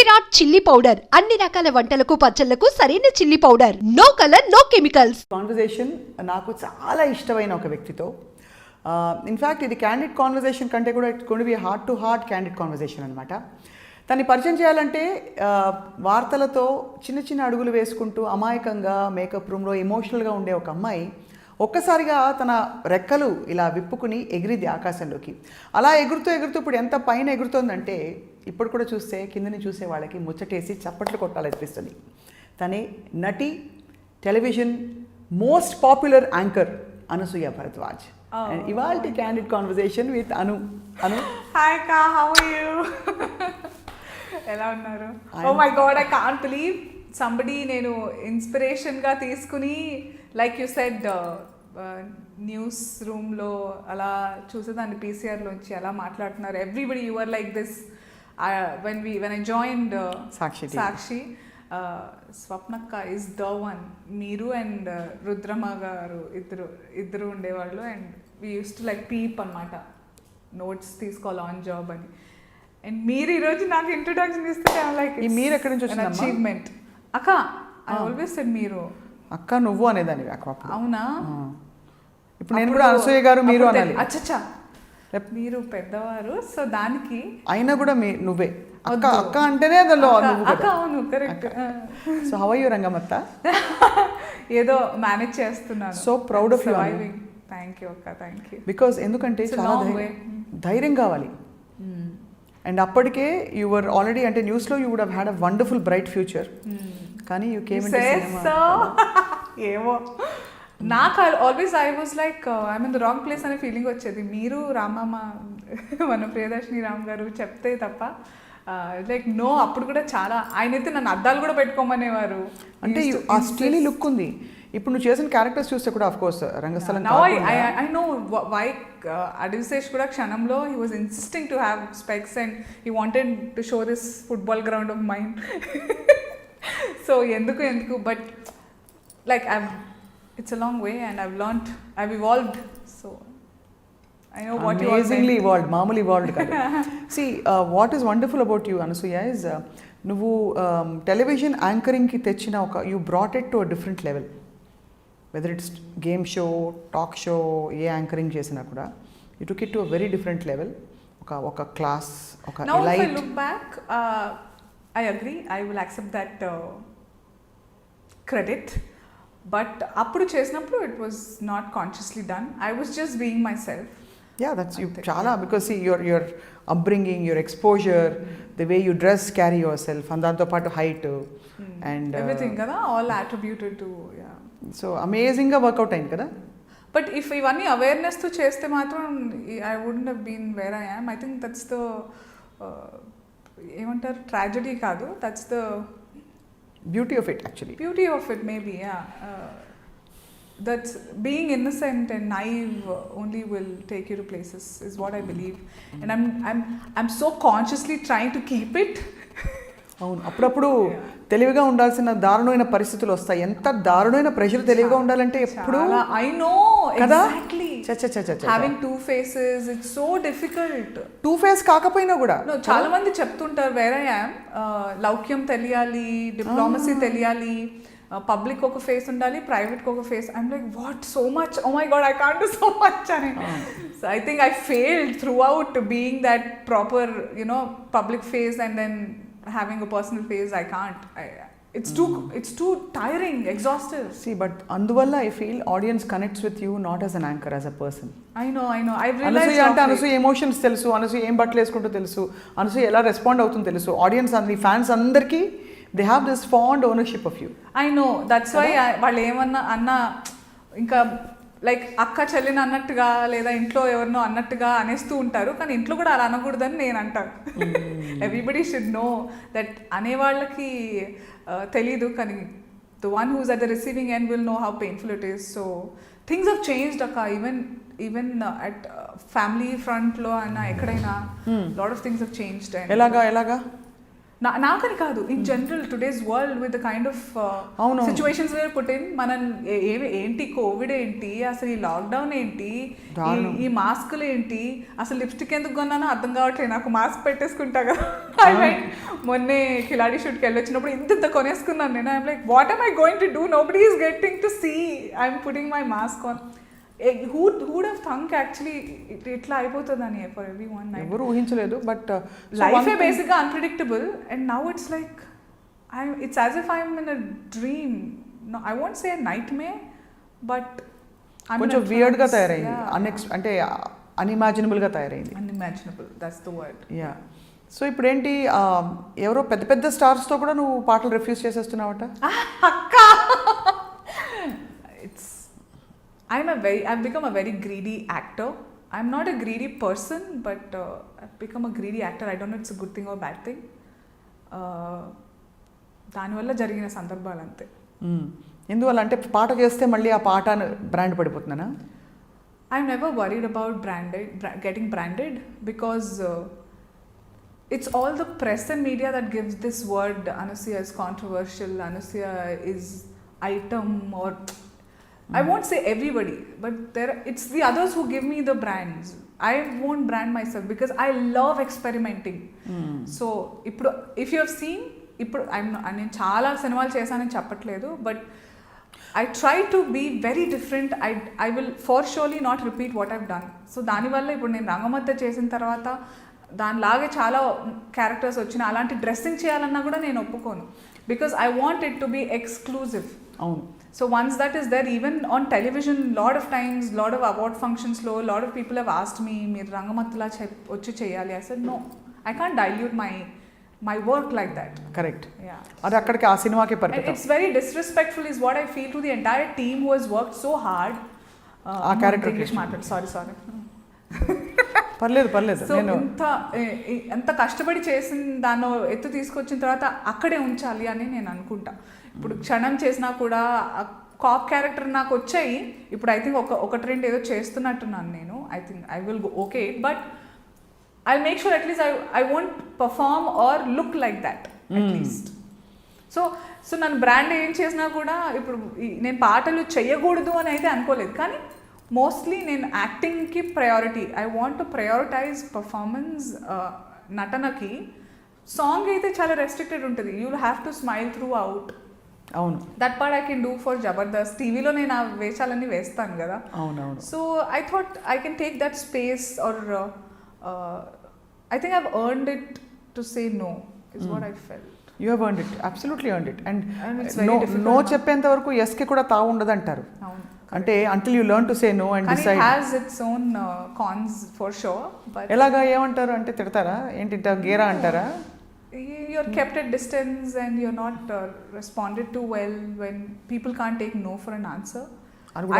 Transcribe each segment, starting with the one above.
Virat chilli powder అన్ని రకాల వంటలకు పచ్చళ్లకు సరైన chilli powder. No colour no chemicals. Conversation నాకు చాలా ఇష్టమైన ఒక వ్యక్తితో, ఇన్ఫ్యాక్ట్ ఇది క్యాండిడ్ కాన్వర్జేషన్ కంటే కూడా it's going to be heart to heart candid conversation అనమాట. తన్ని పరిచయం చేయాలంటే వార్తలతో చిన్న చిన్న అడుగులు వేసుకుంటూ అమాయకంగా మేకప్ రూమ్లో ఎమోషనల్గా ఉండే ఒక అమ్మాయి ఒక్కసారిగా తన రెక్కలు ఇలా విప్పుకుని ఎగిరిద్ది ఆకాశంలోకి. అలా ఎగురుతూ ఎగురుతూ ఇప్పుడు ఎంత పైన ఎగురుతోందంటే ఇప్పుడు కూడా చూస్తే కిందని చూసే వాళ్ళకి ముచ్చటేసి చప్పట్లు కొట్టాలనిపిస్తుంది. తనే నటి, television most popular anchor Anasuya Bharadwaj. ఇవాల్టి candid conversation with Anu. Hi అక్క, హౌ ఆర్ యు? ఎలా ఉన్నారు? Oh my God, I can't believe somebody నేను ఇన్స్పిరేషన్గా తీసుకుని లైక్ యూ సెడ్ న్యూస్ రూమ్లో అలా చూసేదాన్ని పీసీఆర్లోంచి అలా మాట్లాడుతున్నారు. Everybody you are like this. When I joined Sakshi, స్వప్నక్క ఈజ్ ద వన్. మీరు అండ్ రుద్రమ్మ గారు ఇద్దరు ఉండేవాళ్ళు. And we use to like peep అనమాట, నోట్స్ తీసుకోవాలి ఆన్ జాబ్ అని. అండ్ మీరు ఈరోజు నాకు ఇంట్రొడక్షన్ ఇస్తే లైక్ మీరు ఎక్కడి నుంచి వచ్చిన అచీవ్మెంట్. అక్క, ఐ ఆల్వేస్ సెడ్ మీరు అక్క నువ్వు అనేదాన్ని. అవునా? ఇప్పుడు నేను కూడా అనసూయ గారు మీరు అనాలి. అచ్చచ్చా, మీరు పెద్దవారు, సో దానికి అయినా కూడా నువ్వే అక్క. అక్క అంటేనే అదలో అక్క. అవును, correct. So how are you Rangamatta? ఏదో మేనేజ్ చేస్తున్నాను. So proud of you. Thank you అక్క, థ్యాంక్ యూ. బికాస్ ఎందుకంటే చాలా ధైర్యం కావాలి. అండ్ అప్పటికే యువర్ ఆల్రెడీ అంటే న్యూస్లో you would have had a wonderful bright future. కానీ యూ కేమ్ ఇంటు సినిమా. ఏమో నాకు always I was like I'm in the wrong place అనే ఫీలింగ్ వచ్చేది. మీరు రామమ్మ, మన ప్రియదర్శిని రామ్ గారు చెప్తే తప్ప లైక్ నో. అప్పుడు కూడా చాలా ఆయనైతే నన్ను అద్దాలు కూడా పెట్టుకోమనేవారు. అంటే ఆ స్టీలీ లుక్ ఉంది. ఇప్పుడు నువ్వు చేసిన క్యారెక్టర్స్ చూస్తే కూడా of course Rangasthalam. I know why Adivi Sesh కూడా క్షణంలో he was insisting to have specs and he wanted to show this football ground of mind. So ఎందుకు but like it's a long way and I've evolved, so I know what you are amazingly evolved. Maamuli evolved kada. See, what is wonderful about you Anasuya is nuvu television anchoring ki techina oka you brought it to a different level, whether it's game show, talk show, ye anchoring chesina kuda you took it to a very different level. oka class, oka now elite. If I look back, I agree, I will accept that credit. But అప్పుడు చేసినప్పుడు it was not consciously done. I was just being myself. Yeah that's you చాలా. Because see your upbringing, your exposure, the way you dress, carry yourself, and దాంతో పాటు height and everything కదా, all attributed to. So అమేజింగ్గా work out అయింది కదా. But if ఇవన్నీ అవేర్నెస్తో చేస్తే మాత్రం I wouldn't have been where I am. I think that's the ఏమంటారు, ట్రాజడీ కాదు, that's the beauty of it actually. Beauty of it maybe, yeah. That's being innocent and naive only will take you to places is what I believe. And I'm so consciously trying to keep it. అవును, అప్పుడప్పుడు తెలివిగా ఉండాల్సిన దారుణమైన పరిస్థితులు వస్తాయి. ఎంత దారుణమైన pressure తెలివిగా ఉండాలంటే ఎప్పుడు. I know exactly. Having two faces, it's so difficult. Two face కాకపోయినా కూడా చాలా మంది చెప్తుంటారు వేర్ ఐ యామ్, లౌక్యం తెలియాలి, డిప్లొమసీ తెలియాలి, పబ్లిక్ ఒక ఫేస్ ఉండాలి, ప్రైవేట్కి ఒక face. I'm like what, so much, oh my God, I can't do so much అని. So I think I failed throughout being that proper public face and then having a personal phase. I can't. It's too tiring, exhaustive. See, but anduvalla I feel audience connects with you not as an anchor, as a person. I know. I've realized Anasuya ante Anasuya emotions telusu, Anasuya em battlu eskunto telusu, Anasuya ela respond avutundo telusu. Audience and the fans andarki they have this fond ownership of you. I know, that's why వాళ్ళు ఏమన్నా అన్న ఇంకా like అక్క చెల్లిని అన్నట్టుగా లేదా ఇంట్లో ఎవరినో అన్నట్టుగా అనేస్తూ ఉంటారు. కానీ ఇంట్లో కూడా అలా అనకూడదని నేను అంటాను. ఎవ్రీబడి షుడ్ నో దట్ అనేవాళ్ళకి తెలీదు, కానీ the one who's at the receiving end will know how painful it is. So things have changed అక్క. ఈవెన్ అట్ ఫ్యామిలీ ఫ్రంట్లో అయినా ఎక్కడైనా lot of things have changed. ఎలాగా నాకని కాదు, in general today's world with the kind of situations we're put in, మనం ఏంటి Covid ఏంటి, అసలు ఈ లాక్డౌన్ ఏంటి, ఈ మాస్కులు ఏంటి, అసలు లిప్స్టిక్ ఎందుకు కొన్నానో అర్థం కావట్లేదు నాకు, మాస్క్ పెట్టేసుకుంటా కదా. మొన్నే కిలాడి షూట్కి వెళ్ళొచ్చినప్పుడు ఇంత కొనేసుకున్నాను నేను. I'm like what am I going to do, nobody is getting to see, I'm putting my mask on. Who would have thunk actually ఇట్లా అయిపోతుందని for everyone. ఎవరు ఊహించలేదు. బట్ లైఫ్ బేసిక్గా unpredictable, and now it's like it's as if I'm in a dream. No, I won't say a nightmare, but కొంచెం వియర్డ్గా తయారైంది, అంటే అన్ఇమాజినబుల్గా తయారైంది. Unimaginable, that's the word. Yeah. So ఇప్పుడు ఏంటి, ఎవరో పెద్ద పెద్ద స్టార్స్తో కూడా నువ్వు పాటలు రిఫ్యూజ్ చేసేస్తున్నావట? అక్క, I've become a very greedy actor. I'm not a greedy person, but I've become a greedy actor. I don't know if it's a good thing or bad thing. దానివల్ల జరిగిన సందర్భాలు అంతే. ఎందువల్ల అంటే పాట చేస్తే మళ్ళీ ఆ పాట brand పడిపోతుందనా? I'm never worried about getting branded, because it's all the press and media that gives this word Anasuya is controversial, Anasuya is item, or I won't say everybody, but it's the others who give me the brands. I won't brand myself because I love experimenting. So if you have seen, నేను చాలా సినిమాలు చేశానని చెప్పట్లేదు, but I try to be very different. I will for surely not repeat what I've done. So దానివల్ల ఇప్పుడు నేను రంగమత్త చేసిన తర్వాత దానిలాగే చాలా క్యారెక్టర్స్ వచ్చిన అలాంటి డ్రెస్సింగ్ చేయాలన్నా కూడా నేను ఒప్పుకోను, because I want it to be exclusive. అవును. So once that is there, even on television, lot of times, lot of award functions lo, lot of people have asked me, meer rangamatla vachi cheyali. I said no, I can't dilute my work like that. Correct. Yeah. Adi akkadiki aa cinema ke పరిమితం. It's very disrespectful is what I feel to the entire team who has worked so hard. ఆ character English matter. Sorry. పర్లేదు. So ఎంత కష్టపడి చేసిన దాన్ని ఎత్తు తీసుకొచ్చిన తర్వాత అక్కడే ఉంచాలి అని నేను అనుకుంటా. ఇప్పుడు క్షణం చేసినా కూడా కాప్ క్యారెక్టర్ నాకు వచ్చాయి. ఇప్పుడు ఐ థింక్ ఒకటి రెండు ఏదో చేస్తున్నట్టున్నాను నేను. I think I will go okay, but I make sure at least I won't perform or look like that at least. So నన్ను బ్రాండ్ ఏం చేసినా కూడా ఇప్పుడు నేను పాటలు చేయకూడదు అని అయితే అనుకోలేదు, కానీ మోస్ట్లీ నేను యాక్టింగ్కి priority. I want to prioritize performance. నటనకి సాంగ్ అయితే చాలా రెస్ట్రిక్టెడ్ ఉంటుంది. You will have to smile throughout. అవును. That part I can do for Jabardasth. టీవీలో నేను ఆ వేషాలన్నీ వేస్తాను కదా. అవునవును. So I thought I can take that space, or I think I have earned it to say no is what I felt. You have earned it, absolutely earned it. And no చెప్పేంత వరకు ఎస్కి కూడా తావు ఉండదు అంటారు. అంటే until you learn to say no and decide. It has its own cons for sure. But ఎలాగా ఏమంటారు అంటే తిడతారా ఏంటి, గేరా అంటారా? You're kept at distance and you're not responded to well when people can't take no for an answer.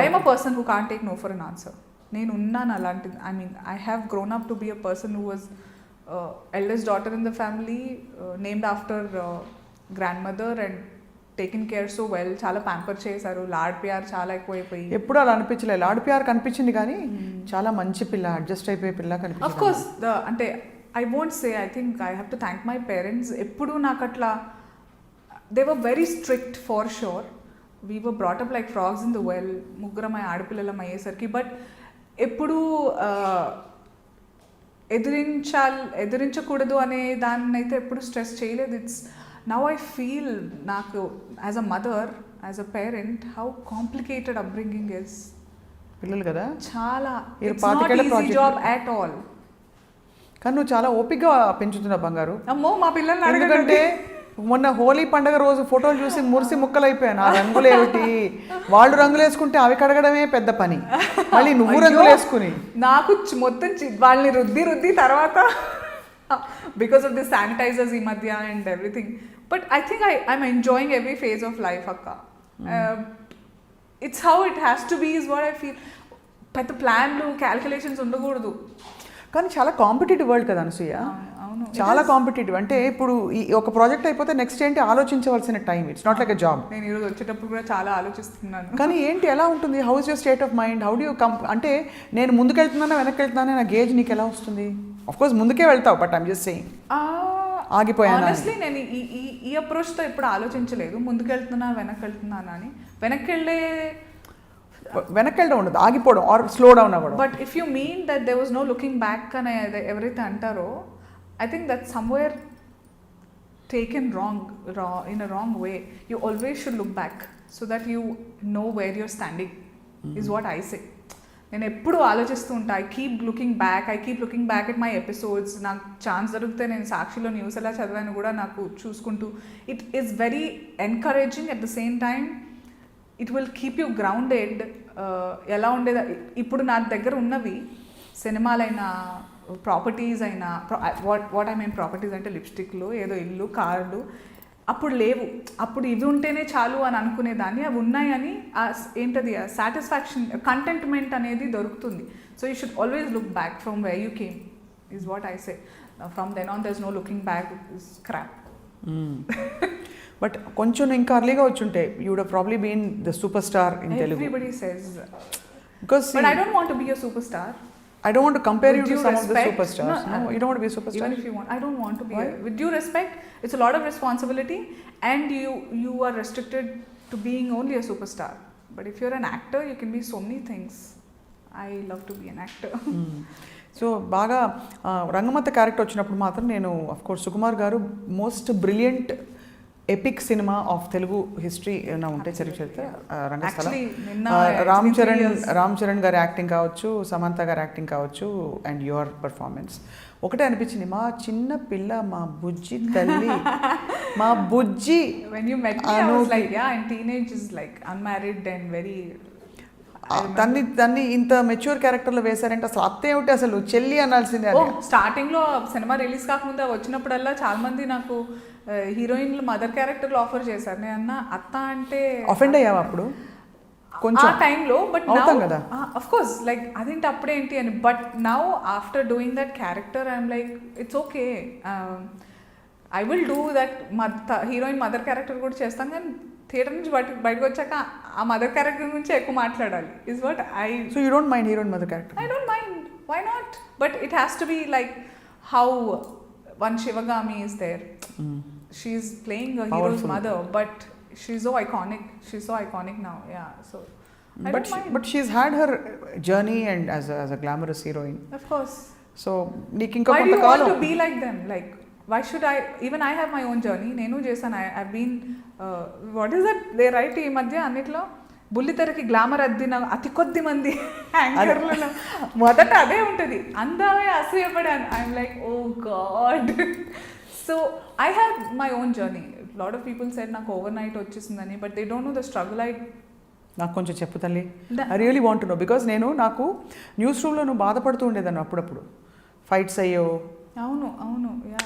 I am a person who can't take no for an answer. నేను ఉన్నాను అలాంటి. I mean, I have grown up to be a person who was eldest daughter in the family, named after grandmother, and taken care so well. చాలా pamper చేశారు. Lord ప్యార్ చాలా ఎక్కువైపోయి. ఎప్పుడు అలా అనిపించలేదు. లాడ్ ప్యార్ కనిపించింది కానీ చాలా మంచి పిల్ల, అడ్జస్ట్ అయిపోయే పిల్ల కనిపించింది. ఆఫ్ కోర్స్ అంటే I won't say, I think I have to thank my parents. ఎప్పుడు నాకు అట్లా they were very strict for sure. We were brought up like frogs in the well. ముగ్గురం ఆడపిల్లలం అయ్యేసరికి. బట్ ఎప్పుడు ఎదిరించకూడదు అనే దాన్ని అయితే ఎప్పుడు స్ట్రెస్ చేయలేదు. ఇట్స్ now I feel నాకు as a mother, as a parent, how complicated upbringing is. పిల్లలు కదా చాలా, it's not easy job at all. కానీ నువ్వు చాలా ఓపికగా పెంచుతున్నావు బంగారు. అమ్మో మా పిల్లల్ని ఎందుకంటే మొన్న హోలీ పండుగ రోజు ఫోటోలు చూసి మురిసి ముక్కలైపోయాను. ఆ రంగులు ఏమిటి, వాళ్ళు రంగులు వేసుకుంటే అవి కడగడమే పెద్ద పని, మళ్ళీ నువ్వు రంగులు వేసుకుని. నాకు మొత్తం వాళ్ళని రుద్ది తర్వాత because of the sanitizers ఈ మధ్య and everything. But I think I'm enjoying every phase of life, akka. It's how it has to be is what I feel. పెద్ద ప్లాన్లు క్యాల్కులేషన్స్ ఉండకూడదు. కానీ చాలా కాంపిటేటివ్ వరల్డ్ కదా అనసూయ. అవును, చాలా కాంపిటేటివ్. అంటే ఇప్పుడు ఈ ఒక ప్రాజెక్ట్ అయిపోతే నెక్స్ట్ ఏంటి ఆలోచించవలసిన time. It's not like a job. నేను ఈరోజు వచ్చేటప్పుడు కూడా చాలా ఆలోచిస్తున్నాను. కానీ ఏంటి ఎలా ఉంటుంది, how is your state of mind, how do you అంటే నేను ముందుకెళ్తున్నానా వెనక్కి వెళ్తున్నానా నా గేజ్ నీకు ఎలా వస్తుంది? ఆఫ్ కోర్స్ ముందుకే వెళ్తావు, బట్ ఐమ్ జస్ట్ సేయింగ్. ఆగిపోయాను. ఆనెస్ట్లీ నేను ఈ అప్రోచ్తో ఎప్పుడు ఆలోచించలేదు ముందుకెళ్తున్నా వెనక్కి అని. వెనక్కి ఉండదు, ఆగిపోవడం ఆర్ స్లో డౌన్ అవ్వడం. But if you mean that they was no looking back అని ఎవరైతే అంటారో I think that somewhere taken wrong in a wrong way. You always should look back so that you know where you're standing is what I say. నేను ఎప్పుడు ఆలోచిస్తూ ఉంటా, I keep looking back at my episodes. నాకు chance దొరికితే నేను సాక్షిలో news ఎలా చదివాను కూడా నాకు చూసుకుంటూ, it is very encouraging. At the same time it will keep you grounded. ఎలా ఉండేది ఇప్పుడు నా దగ్గర ఉన్నవి సినిమాలైనా ప్రాపర్టీస్ అయినా, వాట్ ఐ మీన్ ప్రాపర్టీస్ అంటే లిప్స్టిక్లు, ఏదో ఇల్లు, కార్లు అప్పుడు లేవు. అప్పుడు ఇవి ఉంటేనే చాలు అని అనుకునేదాన్ని, అవి ఉన్నాయని ఏంటది సాటిస్ఫాక్షన్, కంటెంట్మెంట్ అనేది దొరుకుతుంది. So you should always look back from where you came is what I say. From then on there is no looking back, is crap. But కొంచెం ఇంకా అర్లీగా వచ్చుంటే you would have probably been the super star in Telugu. Everybody says, because but I don't want to be a superstar. I don't want to compare you With to due some of the respect, superstars. No, you don't want to be a superstar. Even if you want, I don't want to be. With due respect, it's a lot of responsibility, and you are restricted to being only a superstar. But if you're an actor, you can be so many things. I love to be an actor. So బాగా Rangammatta character వచ్చినప్పుడు మాత్రం నేను of course Sukumar గారు most brilliant epic cinema of Telugu history ఏమైనా ఉంటే చరిత్ర రంగస్థలం, రామ్ చరణ్ గారి acting కావచ్చు, సమంత గారి యాక్టింగ్ కావచ్చు, అండ్ యువర్ పర్ఫార్మెన్స్ ఒకటే అనిపించింది. మా చిన్న పిల్ల, మా బుజ్జి తల్లి, మా బుజ్జి. When you met me, I was like, yeah, and teenage is like unmarried and very. తన్ని ఇంత మెచ్యూర్ క్యారెక్టర్లో వేశారంటే అసలు అత్త ఏమిటి, అసలు చెల్లి అనాల్సిందే. స్టార్టింగ్లో సినిమా రిలీజ్ కాకముందు వచ్చినప్పుడల్లా చాలా మంది నాకు హీరోయిన్లు మదర్ క్యారెక్టర్లు ఆఫర్ చేశారు. నేను అన్న అత్త అంటే అఫెండ్ అయ్యావా అప్పుడు కొంచెం ఆ టైంలో? బట్ అవుతాం కదా అఫ్ కోర్స్, లైక్ అదేంటి అప్పుడేంటి అని. But now after doing that character I'm like it's okay, I will do that. Heroine mother character కూడా చేస్తాం, కానీ థియేటర్ నుంచి బయటకు వచ్చాక ఆ మదర్ క్యారెక్టర్ గురించి ఎక్కువ మాట్లాడాలి is what I. So you don't mind heroine mother character? I don't mind, why not? But it has to be like how one Sivagami is there, she is playing a hero's mother, but she's so iconic now, yeah. So I don't mind. But she's had her journey and as a glamorous heroine, of course. So నీకు ఇంకా why do you కొంతకాలం want to be like them? Like why should I? Even I have my own journey. నేను చేశాను. I've been what is that they write ఈ మధ్య అన్నిట్లో బుల్లితెరకి glamour అద్దిన అతి కొద్ది మంది యాంకర్లలో మొదట అదే ఉంటుంది. అందమే అసూయపడాను. I'm like oh God. So I have my own journey. Lot of people said నాకు ఓవర్ నైట్ వచ్చేసిందని, but they don't know the struggle. నాకు కొంచెం చెప్పు తల్లి, I really want to know. Because నాకు న్యూస్ రూమ్లో నువ్వు బాధపడుతూ ఉండేదాన్ని అప్పుడప్పుడు, ఫైట్స్ అయ్యో. అవును అవును, యా.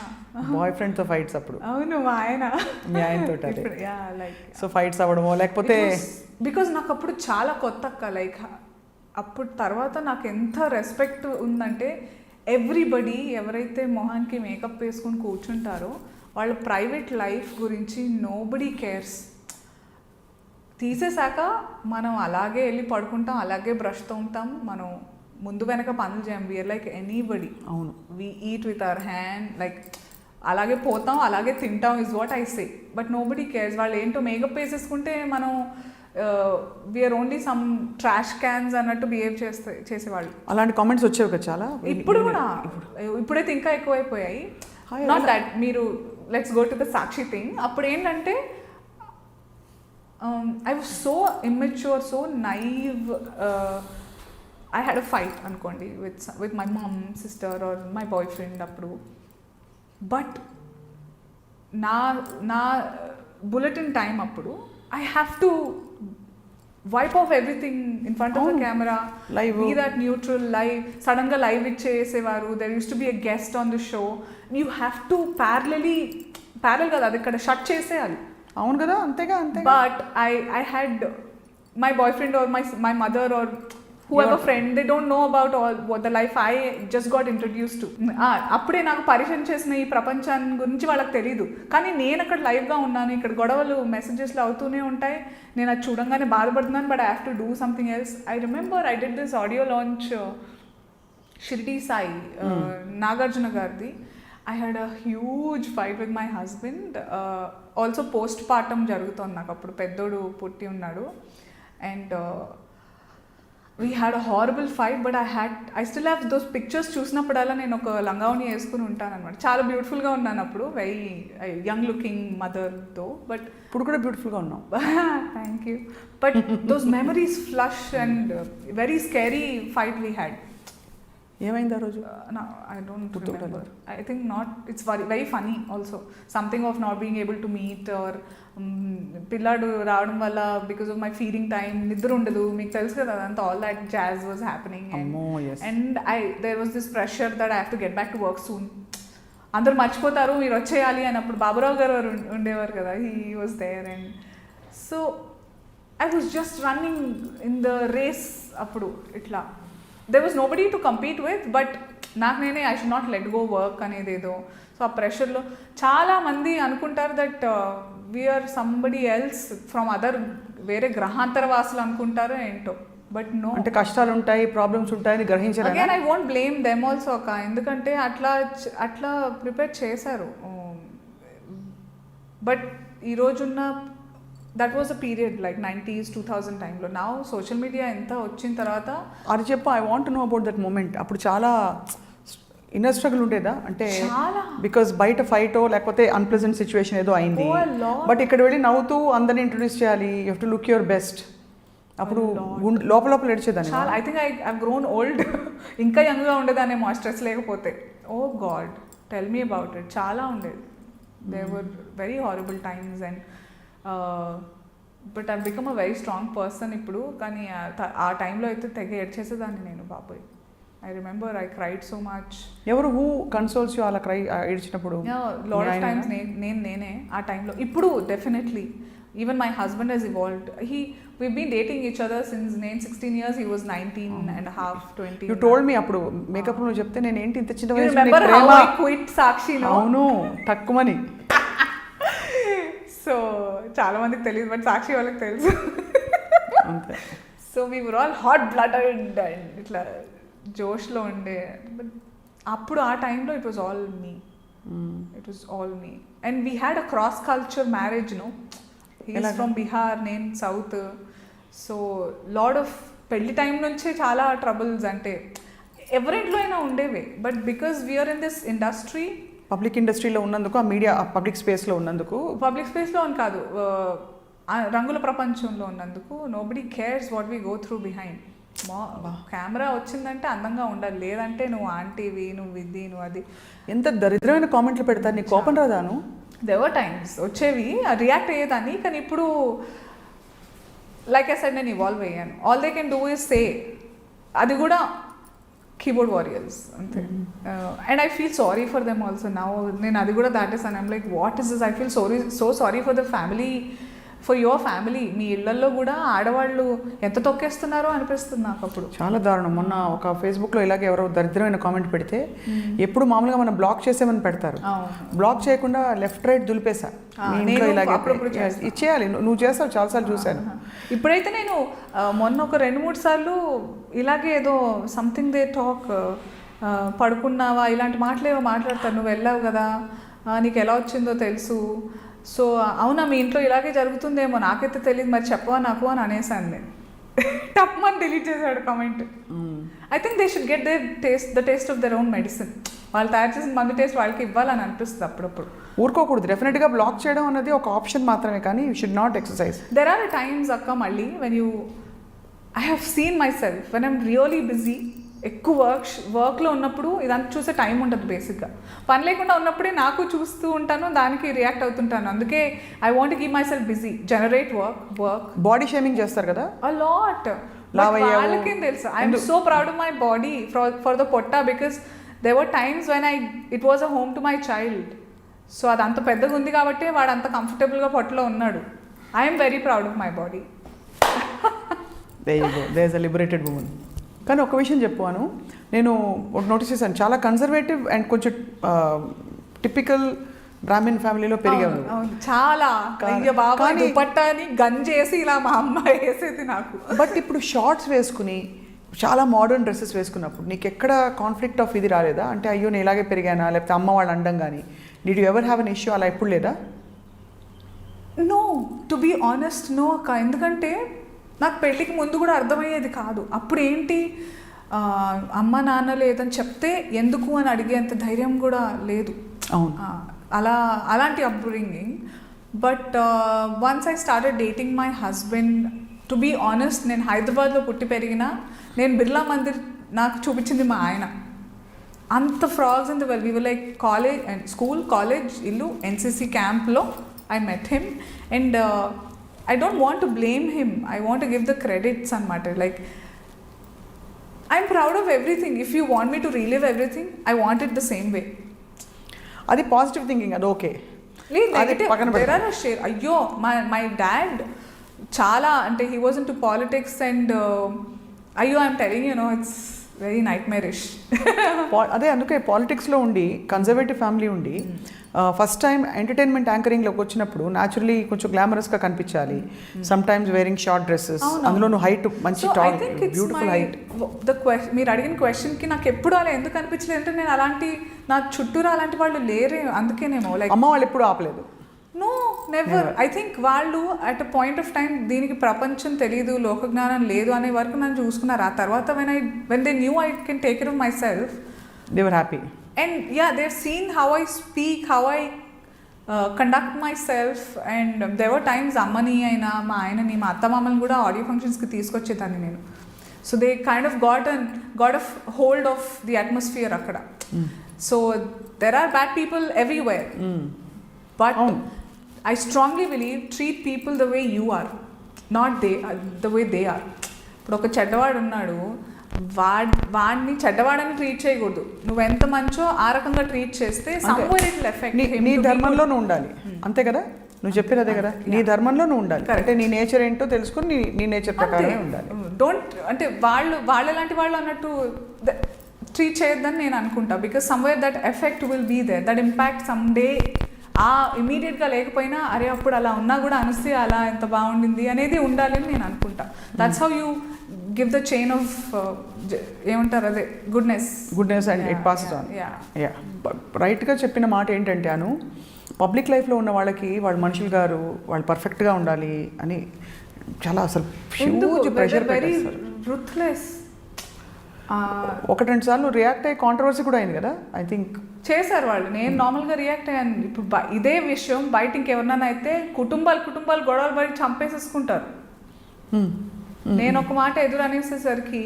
బాయ్ ఫ్రెండ్తో ఫైట్స్ అప్పుడు. అవును, మా ఆయన, మీ ఆయనతో. యా, లైక్ సో ఫైట్స్ అవ్వడమో లేకపోతే బికాజ్ నాకు అప్పుడు చాలా కొత్త అక్క. లైక్ అప్పుడు తర్వాత నాకు ఎంత రెస్పెక్ట్ ఉందంటే, ఎవ్రీబడి ఎవరైతే మొహానికి మేకప్ వేసుకొని కూర్చుంటారో వాళ్ళ ప్రైవేట్ లైఫ్ గురించి నోబడీ కేర్స్. తీసేశాక మనం అలాగే వెళ్ళి పడుకుంటాం, అలాగే బ్రష్తో ఉంటాం, మనం ముందు వెనక పనులు చేయం. We are like anybody. అవును, we eat with our hand, like అలాగే పోతాం, అలాగే తింటాం is what I say. But nobody cares. వాళ్ళు ఏంటో మేకప్ వేసేసుకుంటే మనం we are only some trash cans అన్నట్టు బిహేవ్ చేసేవాళ్ళు. అలాంటి కామెంట్స్ వచ్చేవి కదా చాలా. ఇప్పుడు కూడా, ఇప్పుడైతే ఇంకా ఎక్కువైపోయాయి. నాట్ దట్ మీరు let's go to the Sakshi thing. అప్పుడు ఏంటంటే I was so immature, so naive. I had a fight అనుకోండి with my mom, sister or my boyfriend అప్పుడు. బట్ నా బులెటిన్ టైం అప్పుడు I have to wipe off everything in front of the camera, be that neutral. Live సడన్గా live ఇచ్చేసేవారు. There use to be a guest on the show. You have to parallel కదా, అది ఇక్కడ shut చేసేయాలి. అవును కదా, అంతేగా అంతే. But I had my boy friend or my mother are whoever friend, they don't know about all what the life I just got introduced to. అప్పుడే నాకు పరిచయం చేసిన ఈ ప్రపంచాన్ని గురించి వాళ్ళకి తెలీదు. కానీ నేను అక్కడ లైవ్గా ఉన్నాను, ఇక్కడ గొడవలు మెసేజెస్లో అవుతూనే ఉంటాయి. నేను అది చూడంగానే బాధపడుతున్నాను, but I have to do something else. I remember I did this audio launch Shirdi Sai, Nagarjuna గారిది. I had a huge fight with my husband. Also postpartum జరుగుతుంది నాకు అప్పుడు పెద్దోడు పుట్టి ఉన్నాడు and we had a horrible fight but I still have those pictures చూసినప్పుడల్లా నేను ఒక లంగావని వేసుకుని ఉంటాను అనమాట. చాలా బ్యూటిఫుల్గా ఉన్నాను అప్పుడు, వెరీ యంగ్ లుకింగ్ మదర్తో. బట్ ఇప్పుడు కూడా బ్యూటిఫుల్గా ఉన్నాం. Thank you. But those memories flush and very scary fight we had. ఏమైంది ఆ రోజు? I don't remember. I think not. It's very funny also. Something of not being able to meet or పిల్లాడు రావడం వల్ల because of my feeding time నిద్ర ఉండదు, మీకు తెలుసు కదా అదంతా. All that jazz was happening and there was this pressure that I have to get back to work soon. అందరూ మర్చిపోతారు మీరు వచ్చేయాలి అని. అప్పుడు బాబురావు గారు ఉండేవారు కదా, he was there and so I was just running in the race అప్పుడు. ఇట్లా there was nobody to compete with, but నాకు నేనే I should not let go work అనేదేదో. సో ఆ ప్రెషర్లో చాలామంది అనుకుంటారు that we are somebody else from other, వేరే గ్రహాంతర వాసులు అనుకుంటారు ఏంటో. బట్ నో, అంటే కష్టాలు ఉంటాయి, ప్రాబ్లమ్స్ ఉంటాయని గ్రహించారు. Again I won't blame them also అక్క, ఎందుకంటే అట్లా ప్రిపేర్ చేశారు. బట్ ఈరోజున్న that was a period like 90s 2000 టైంలో. నా సోషల్ మీడియా ఎంత వచ్చిన తర్వాత అది చెప్పు. I want know about that moment. అప్పుడు చాలా ఇన్నర్ స్ట్రగుల్ ఉండేదా? అంటే బికాస్ బయట ఫైటో లేకపోతే అన్ప్లెజెంట్ సిచ్యువేషన్ ఏదో అయింది, బట్ ఇక్కడ వెళ్ళి నవ్వుతూ అందరిని ఇంట్రొడ్యూస్ చేయాలి, you have to look your best. అప్పుడు లోపల ఏడ్చేదాన్ని. I think I grown old. ఇంకా యంగ్గా ఉండేదాన్ని మా స్ట్రెస్ లేకపోతే. Oh God, tell me about it. చాలా ఉండేది. They were very horrible times and but I become a very strong person ఇప్పుడు. కానీ ఆ టైంలో అయితే తెగ ఏడ్చేసేదాన్ని నేను బాబోయ్. I remember I cried so much. ఎవరు హూ కన్సోల్స్ యు అలా క్రై ఏడ్చినప్పుడు? లాట్ ఆఫ్ టైమ్స్ నేనే ఆ టైంలో. ఇప్పుడు definitely even my husband he's evolved. we've been dating each other since నేను 16 years, he was 19 and a half 20. You told me అప్పుడు makeup room లో చెప్తే నేను ఏంటి ఇంత చిన్న వయసులో remember how I quit Sakshi no? అవును, తక్కువని. సో చాలా మందికి తెలియదు బట్ సాక్షి వాళ్ళకి తెలుసు. అంతే. So we were all hot blooded and ఇట్లా జోష్లో ఉండే. బట్ అప్పుడు ఆ టైంలో it was all me. It was all me and we had a cross culture marriage. No, he's from Bihar, నేను సౌత్. సో లాడ్ ఆఫ్ పెళ్లి టైం నుంచే చాలా troubles అంటే ఎవరింట్లో అయినా ఉండేవే. But because we are in this industry, public ఇండస్ట్రీలో ఉన్నందుకు, ఆ మీడియా పబ్లిక్ స్పేస్లో ఉన్నందుకు, పబ్లిక్ స్పేస్లో అని కాదు రంగుల ప్రపంచంలో ఉన్నందుకు nobody cares what we go through behind. Camera వచ్చిందంటే అందంగా ఉండాలి, లేదంటే నువ్వు ఆంటీవి, నువ్వు ఇది, నువ్వు అది. ఎంత దరిద్రమైన కామెంట్లు పెడతారు. నీ కోపం రాదాను? దేవర్ టైమ్స్ వచ్చేవి, రియాక్ట్ అయ్యేదాన్ని. కానీ ఇప్పుడు లైక్ ఐ సెడ్ నేను ఇవాల్వ్ అయ్యాను. All they can do is say, అది కూడా కీబోర్డ్ వారియర్స్ అంతే. And I feel sorry for them also now. నేను అది కూడా దాటేసాను. I'm like what is this? I feel so sorry for the family, for your family. మీ ఇళ్లలో కూడా ఆడవాళ్ళు ఎంత తొక్కేస్తున్నారో అనిపిస్తుంది నాకు అప్పుడు. చాలా దారుణం. మొన్న ఒక ఫేస్బుక్లో ఇలాగే ఎవరో దరిద్రమైన కామెంట్ పెడితే, ఎప్పుడు మామూలుగా మనం బ్లాక్ చేసేమని పెడతారు, బ్లాక్ చేయకుండా లెఫ్ట్ రైట్ దులిపేసా. ఇలాగే ఇచ్చేయాలి. నువ్వు చేస్తావు, చాలాసార్లు చూశాను. ఇప్పుడైతే నేను మొన్న ఒక 2-3 సార్లు ఇలాగే ఏదో సంథింగ్ దే టాక్, పడుకున్నావా ఇలాంటి మాటలేవో మాట్లాడతారు. నువ్వు వెళ్ళావు కదా, నీకు ఎలా వచ్చిందో తెలుసు, సో అవునా మీ ఇంట్లో ఇలాగే జరుగుతుందేమో, నాకైతే తెలియదు, మరి చెప్పవా నాకు అని అనేసాను నేను. టప్మని డిలీట్ చేశాడు comment. I think they should get the taste of their own medicine. వాళ్ళు తయారు చేసిన మందు టేస్ట్ వాళ్ళకి ఇవ్వాలని అనిపిస్తుంది అప్పుడప్పుడు. ఊరుకోకూడదు. డెఫినెట్గా బ్లాక్ చేయడం అన్నది ఒక ఆప్షన్ మాత్రమే, కానీ you should not exercise. There are times అక్క మళ్ళీ when you, I have seen myself when I'm really busy, ఎక్కువ వర్క్లో ఉన్నప్పుడు ఇదంతా చూసే టైం ఉంటుంది. బేసిక్గా పని లేకుండా ఉన్నప్పుడే నాకు చూస్తూ ఉంటాను, దానికి రియాక్ట్ అవుతుంటాను. అందుకే I want keep myself busy, generate work. Body shaming చేస్తారు కదా అ లాట్. వాళ్ళకేం తెలుసు. I'm so proud of my body for the పొట్ట, because there were times when it was a home to my child. So అది అంత పెద్దగా ఉంది కాబట్టి వాడు అంత కంఫర్టబుల్గా పొట్టలో ఉన్నాడు. I'm very proud of my body. There is a liberated woman. కానీ ఒక విషయం చెప్పాను, నేను నోటీస్ చేశాను, చాలా కన్జర్వేటివ్ అండ్ కొంచెం టిపికల్ బ్రాహ్మణ్ ఫ్యామిలీలో పెరిగాను. చాలా దుపట్టాని గంజేసి ఇలా మా అమ్మ వేసేది నాకు. బట్ ఇప్పుడు షార్ట్స్ వేసుకుని చాలా మోడర్న్ డ్రెస్సెస్ వేసుకున్నప్పుడు నీకు ఎక్కడ కాన్ఫ్లిక్ట్ ఆఫ్ ఇది రాలేదా? అంటే అయ్యో నేను ఇలాగే పెరిగానా, లేకపోతే అమ్మ వాళ్ళు అండం కానీ, did you ever have an issue అలా ఎప్పుడు లేదా? No, to be honest no అక్క. ఎందుకంటే నాకు పెళ్ళికి ముందు కూడా అర్థమయ్యేది కాదు. అప్పుడు ఏంటి, అమ్మ నాన్న లేదని చెప్తే ఎందుకు అని అడిగేంత ధైర్యం కూడా లేదు. అవును, అలాంటి upbringing. But once I started dating my husband, to be honest నేను హైదరాబాద్లో పుట్టి పెరిగిన, నేను బిర్లా మందిర్ నాకు చూపించింది మా ఆయన. అంత frogs in the well, we were like college and school, college, ఇల్లు, ఎన్సీసీ క్యాంప్లో I met him, and I don't want to blame him. I want to give the credits anamata. Like, I'm proud of everything. If you want me to relive everything, I want it the same way. అది positive thinking, అది okay. Negative, there are a share. Ayyo, my dad chala ante he was into politics, and ayyo, I'm telling you, it's very nightmarish. అదే అందుకే పాలిటిక్స్లో ఉండి conservative family ఉండి first time entertainment యాంకరింగ్లోకి వచ్చినప్పుడు naturally కొంచెం గ్లామరస్గా కనిపించాలి. Sometimes wearing short dresses, అందులోనూ హైట్, మంచి టాల్, బ్యూటిఫుల్ హైట్. మీరు అడిగిన క్వశ్చన్కి నాకు ఎప్పుడు అలా ఎందుకు అనిపించలేదు అంటే, నేను అలాంటి నా చుట్టూరు అలాంటి వాళ్ళు లేరే, అందుకేనేమో. లైక్ అమ్మ వాళ్ళు ఎప్పుడు ఆపలేదు? No, never. ఐ థింక్ వాళ్ళు at a point of time దీనికి ప్రపంచం తెలియదు, లోకజ్ఞానం లేదు అనే వరకు నన్ను చూసుకున్నారు. ఆ తర్వాత when they knew I can take care of myself, they were happy. And yeah, they have seen how I speak, how I conduct myself. And there are times అమ్మని అయినా మా ఆయనని, మా అత్తమామని కూడా ఆడియో ఫంక్షన్స్కి తీసుకొచ్చేదాన్ని నేను. So they kind of got of hold of the atmosphere అక్కడ. So there are bad people everywhere, but I strongly believe treat people the way you are, not the way they are. ఇప్పుడు ఒక చెడ్డవాడు ఉన్నాడు, వాడిని చెడ్డవాడని treat చేయకూడదు. నువ్వు ఎంత మంచో ఆ రకంగా ట్రీట్ చేస్తే somewhere it will affect him. నీ ధర్మంలో నువ్వు ఉండాలి, అంతే కదా? నువ్వు చెప్పేది అదే కదా, నీ ధర్మంలో నువ్వు ఉండాలి. అంటే నీ నేచర్ ఏంటో తెలుసుకొని నీ నేచర్ ప్రకారమే ఉండాలి. డోంట్ అంటే వాళ్ళు ఎలాంటి వాళ్ళు అన్నట్టు ట్రీట్ చేయొద్దని నేను అనుకుంటా. Because somewhere that effect will be there, that impact some day. ఇమీడియట్గా లేకపోయినా అరే అప్పుడు అలా ఉన్నా కూడా అనుసూయ అలా ఎంత బాగుండింది అనేది ఉండాలని నేను అనుకుంటా. That's how you give the chain of ఏమంటారు అదే goodness and it passes on. Yeah, రైట్గా చెప్పిన మాట ఏంటంటే అను, పబ్లిక్ లైఫ్లో ఉన్న వాళ్ళకి వాళ్ళు మనుషులు గారు వాళ్ళు పర్ఫెక్ట్గా ఉండాలి అని చాలా అసలు హ్యూజ్ ప్రెషర్ పెట్టేస్తారు. రూత్లెస్. ఒకటి రెండు సార్లు రియాక్ట్ అయ్యి కాంట్రవర్సీ కూడా అయింది కదా, ఐ థింక్ చేశారు వాళ్ళు. నేను నార్మల్గా రియాక్ట్ అయ్యాను. ఇప్పుడు ఇదే విషయం బయట ఇంకెవరినైనా అయితే కుటుంబాలు గొడవలు పడి చంపేసేసుకుంటారు. నేను ఒక మాట ఎదురు అనేసేసరికి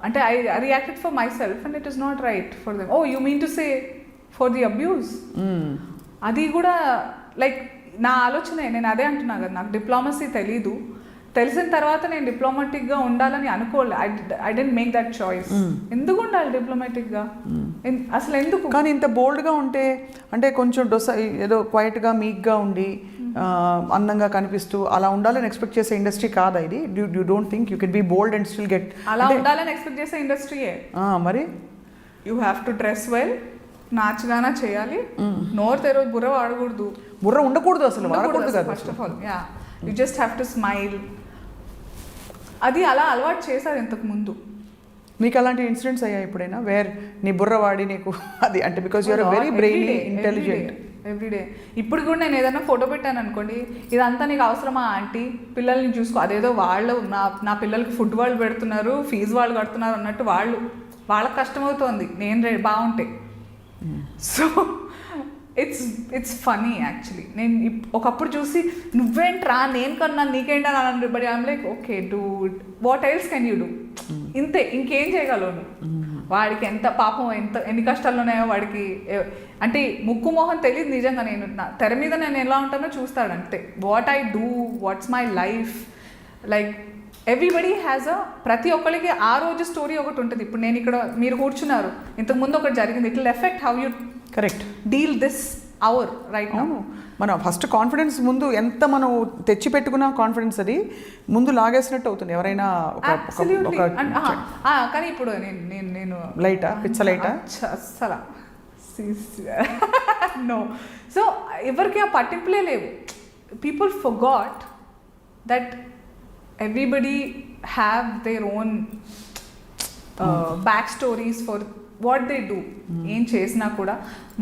అంటే I reacted for myself and it is not right for them. Oh you mean to say for the abuse. అది కూడా లైక్ నా ఆలోచనే, నేను అదే అంటున్నా కదా, నాకు డిప్లొమసీ తెలీదు. తెలిసిన తర్వాత నేను డిప్లొమాటిక్గా ఉండాలని అనుకోలే. I didn't make that choice. ఎందుకు ఉండాలి డిప్లొమాటిక్గా అసలు ఎందుకు? కానీ ఇంత బోల్డ్గా ఉంటే అంటే కొంచెం ఏదో క్వైట్గా మీక్గా ఉండి అందంగా కనిపిస్తూ అలా ఉండాలని ఎక్స్పెక్ట్ చేసే ఇండస్ట్రీ కాదా ఇది? You don't think you can be bold and still get అలా ఉండాలని ఎక్స్పెక్ట్ చేసే ఇండస్ట్రీయే. మరి you have to dress well, నాచుగానా చేయాలి, నోరు తెరవదు, బుర్ర వాడకూడదు. బుర్ర ఉండకూడదు అసలు, వాడకూడదు కదా first of all. Yeah, you just have to smile. అది అలా అలవాటు చేశారు ఇంతకు ముందు. మీకు అలాంటి ఇన్సిడెంట్స్ అయ్యాయి ఎప్పుడైనా వేర్ నీ బుర్ర వాడి నీకు అది అంటే because you're very brainy intelligent every. Day కూడా నేను ఏదైనా ఫోటో పెట్టాను అనుకోండి, ఇదంతా నీకు అవసరమా ఆంటీ, పిల్లల్ని చూసుకో, అదేదో వాళ్ళు నా పిల్లలకి ఫుడ్ వాళ్ళు పెడుతున్నారు, ఫీజు వాళ్ళు కడుతున్నారు అన్నట్టు వాళ్ళకి కష్టమవుతోంది నేను బాగుంటే. So it's funny actually. నేను ఒకప్పుడు చూసి నువ్వేంట్రా నేను కన్నా నీకేంటా అని, but I'm like okay dude, what else can you do? ఇంతే, ఇంకేం చేయగలవు నువ్వు? వాడికి ఎంత పాపం, ఎన్ని కష్టాలు ఉన్నాయో వాడికి. అంటే ముక్కు మోహన్ తెలియదు నిజంగా. నేను తెర మీద నేను ఎలా ఉంటానో చూస్తాడు అంతే. What I do, what's my life, like everybody has ప్రతి ఒక్కరికి ఆ రోజు స్టోరీ ఒకటి ఉంటుంది. ఇప్పుడు నేను ఇక్కడ మీరు కూర్చున్నారు, ఇంతకుముందు ఒకటి జరిగింది, it will affect how you correct deal this hour right now. మనం ఫస్ట్ కాన్ఫిడెన్స్ ముందు ఎంత మనం తెచ్చి పెట్టుకున్న కాన్ఫిడెన్స్ అది ముందు లాగేసినట్టు అవుతుంది ఎవరైనా. కానీ ఇప్పుడు నేను లైటా పిచ్చ లైటా అస్సలా నో. సో ఎవరికి ఆ పట్టింపులే లేవు. People forgot that everybody have their own back stories for what they do. ఏం చేసినా కూడా